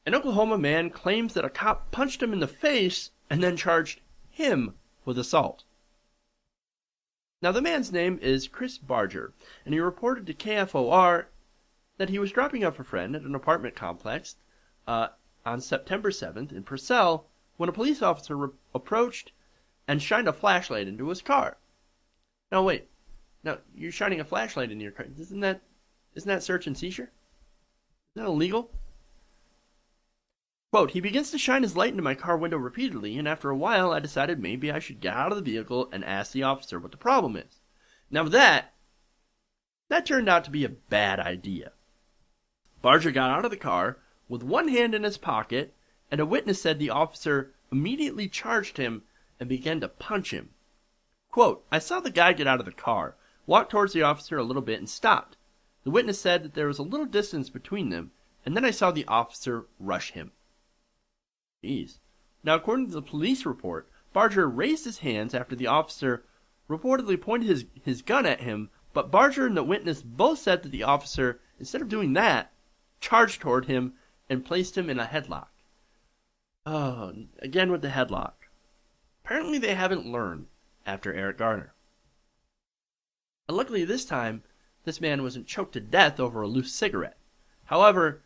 An Oklahoma man claims that a cop punched him in the face and then charged him with assault. Now, the man's name is Chris Barger, and he reported to KFOR that he was dropping off a friend at an apartment complex on September 7th in Purcell when a police officer approached and shined a flashlight into his car. Now, wait. Now, you're shining a flashlight into your car. Isn't that search and seizure? Isn't that illegal? Quote, he begins to shine his light into my car window repeatedly, and after a while I decided maybe I should get out of the vehicle and ask the officer what the problem is. Now that turned out to be a bad idea. Barger got out of the car with one hand in his pocket, and a witness said the officer immediately charged him and began to punch him. Quote, I saw the guy get out of the car, walk towards the officer a little bit, and stopped. The witness said that there was a little distance between them, and then I saw the officer rush him. Jeez. Now, according to the police report, Barger raised his hands after the officer reportedly pointed his gun at him, but Barger and the witness both said that the officer, instead of doing that, charged toward him and placed him in a headlock. Oh, again with the headlock. Apparently they haven't learned after Eric Garner. And luckily this time, this man wasn't choked to death over a loose cigarette. However,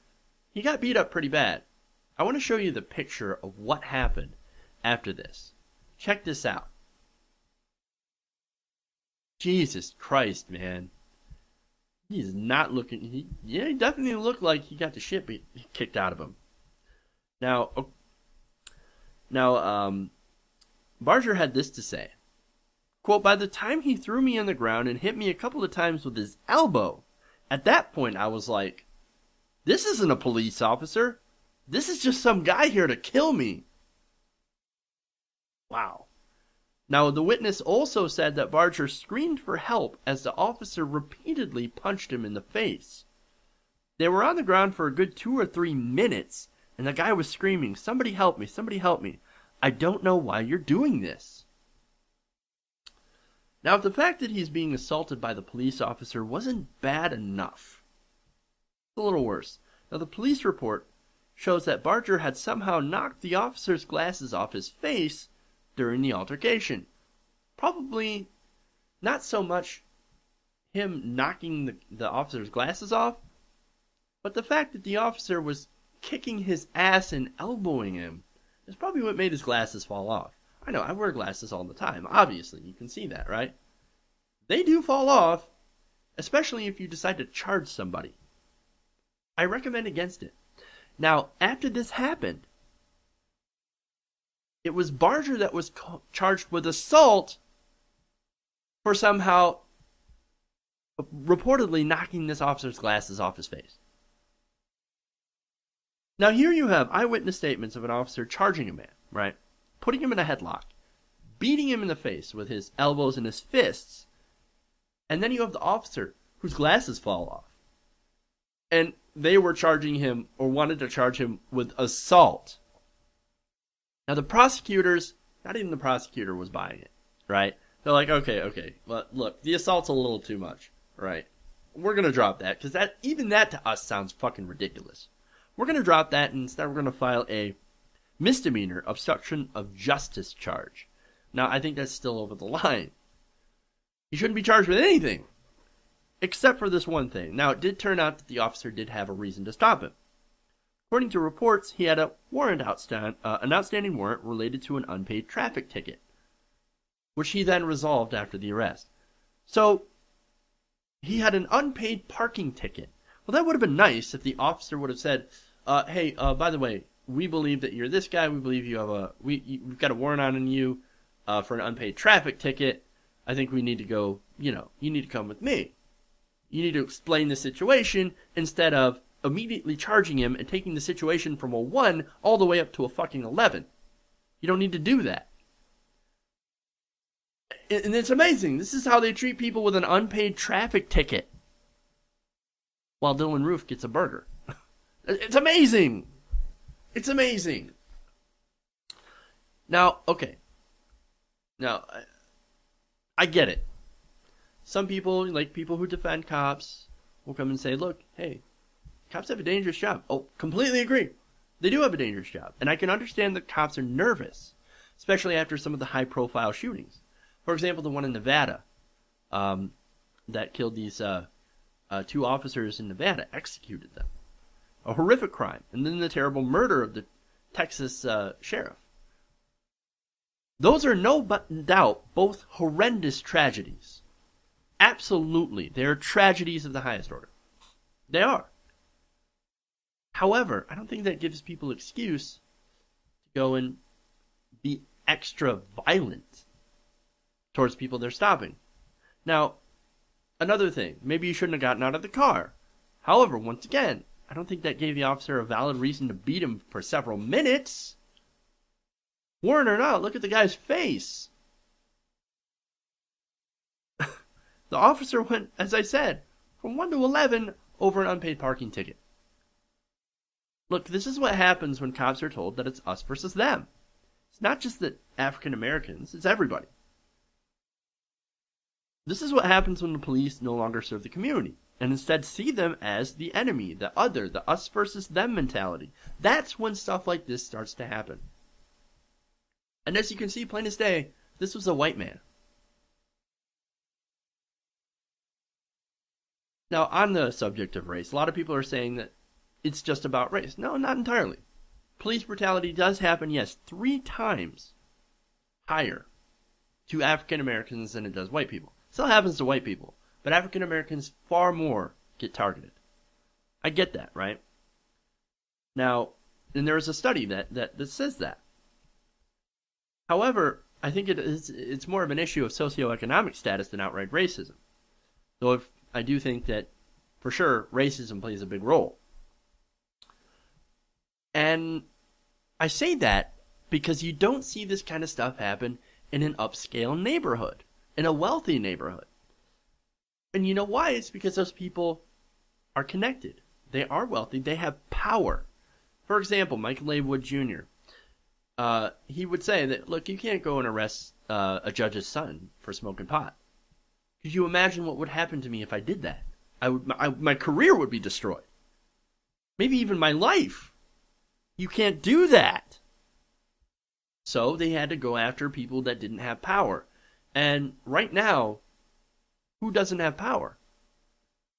he got beat up pretty bad. I want to show you the picture of what happened after this. Check this out. Jesus Christ, man. He's not looking... He definitely looked like he got the shit kicked out of him. Now, Barger had this to say. Quote, by the time he threw me on the ground and hit me a couple of times with his elbow, at that point I was like, this isn't a police officer. This is just some guy here to kill me. Wow. Now, the witness also said that Barger screamed for help as the officer repeatedly punched him in the face. They were on the ground for a good 2 or 3 minutes, and the guy was screaming, somebody help me, somebody help me. I don't know why you're doing this. Now, if the fact that he's being assaulted by the police officer wasn't bad enough, it's a little worse. Now, the police report shows that Barger had somehow knocked the officer's glasses off his face during the altercation. Probably not so much him knocking the officer's glasses off, but the fact that the officer was kicking his ass and elbowing him is probably what made his glasses fall off. I know, I wear glasses all the time, obviously, you can see that, right? They do fall off, especially if you decide to charge somebody. I recommend against it. Now, after this happened, it was Barger that was charged with assault for somehow reportedly knocking this officer's glasses off his face. Now, here you have eyewitness statements of an officer charging a man, right? Putting him in a headlock, beating him in the face with his elbows and his fists, and then you have the officer whose glasses fall off. And they were charging him, or wanted to charge him, with assault. Now the prosecutors, not even the prosecutor was buying it, right? They're like, okay, well, look, the assault's a little too much, right? We're going to drop that, because even that to us sounds fucking ridiculous. We're going to drop that, and instead we're going to file a misdemeanor obstruction of justice charge. Now, I think that's still over the line. He shouldn't be charged with anything, except for this one thing. Now, it did turn out that the officer did have a reason to stop him. According to reports, he had a an outstanding warrant related to an unpaid traffic ticket, which he then resolved after the arrest. So, he had an unpaid parking ticket. Well, that would have been nice if the officer would have said, hey, by the way, we believe that you're this guy. We believe you have we've got a warrant on you for an unpaid traffic ticket. I think we need to go, you need to come with me. You need to explain the situation instead of immediately charging him and taking the situation from a 1 all the way up to a fucking 11. You don't need to do that. And it's amazing. This is how they treat people with an unpaid traffic ticket. While Dylan Roof gets a burger. It's amazing. It's amazing. Now, okay. Now, I get it. Some people, like people who defend cops, will come and say, look, hey, cops have a dangerous job. Oh, completely agree. They do have a dangerous job, and I can understand that cops are nervous, especially after some of the high-profile shootings. For example, the one in Nevada that killed these two officers in Nevada, executed them. A horrific crime. And then the terrible murder of the Texas sheriff. Those are no doubt both horrendous tragedies. Absolutely. They are tragedies of the highest order. They are. However, I don't think that gives people excuse to go and be extra violent towards people they're stopping. Now, another thing, maybe you shouldn't have gotten out of the car. However, once again, I don't think that gave the officer a valid reason to beat him for several minutes. Warrant or not, look at the guy's face. The officer went, as I said, from 1 to 11 over an unpaid parking ticket. Look, this is what happens when cops are told that it's us versus them. It's not just the African Americans, it's everybody. This is what happens when the police no longer serve the community, and instead see them as the enemy, the other, the us versus them mentality. That's when stuff like this starts to happen. And as you can see, plain as day, this was a white man. Now, on the subject of race, a lot of people are saying that it's just about race. No, not entirely. Police brutality does happen, yes, 3 times higher to African Americans than it does white people. Still happens to white people, but African Americans far more get targeted. I get that, right? Now, and there is a study that says that. However, I think it's more of an issue of socioeconomic status than outright racism. Though if I do think that, for sure, racism plays a big role. And I say that because you don't see this kind of stuff happen in an upscale neighborhood, in a wealthy neighborhood. And you know why? It's because those people are connected. They are wealthy. They have power. For example, Michael A. Wood Jr., he would say that, look, you can't go and arrest a judge's son for smoking pot. Could you imagine what would happen to me if I did that? My career would be destroyed. Maybe even my life. You can't do that. So they had to go after people that didn't have power. And right now, who doesn't have power?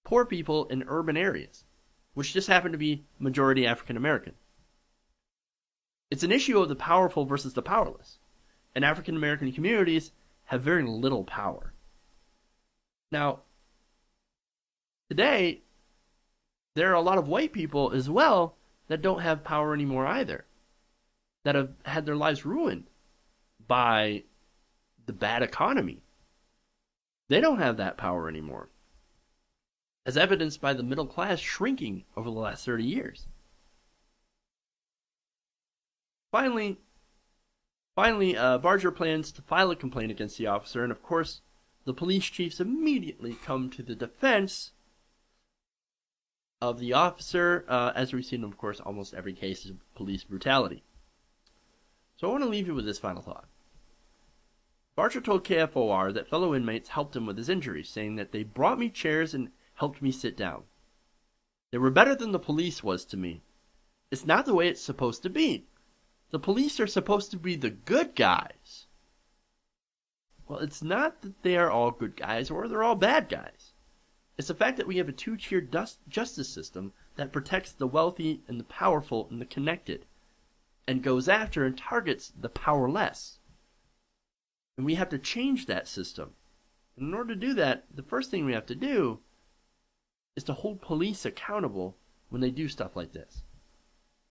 Poor people in urban areas, which just happen to be majority African American. It's an issue of the powerful versus the powerless. And African American communities have very little power. Now, today, there are a lot of white people as well that don't have power anymore either. That have had their lives ruined by the bad economy. They don't have that power anymore. As evidenced by the middle class shrinking over the last 30 years. Finally, Barger plans to file a complaint against the officer, and of course, the police chiefs immediately come to the defense of the officer, as we've seen, of course, almost every case of police brutality. So I want to leave you with this final thought. Barger told KFOR that fellow inmates helped him with his injuries, saying that they brought me chairs and helped me sit down. They were better than the police was to me. It's not the way it's supposed to be. The police are supposed to be the good guys. Well, it's not that they are all good guys or they're all bad guys. It's the fact that we have a 2-tiered justice system that protects the wealthy and the powerful and the connected, and goes after and targets the powerless. And we have to change that system. And in order to do that, the first thing we have to do is to hold police accountable when they do stuff like this.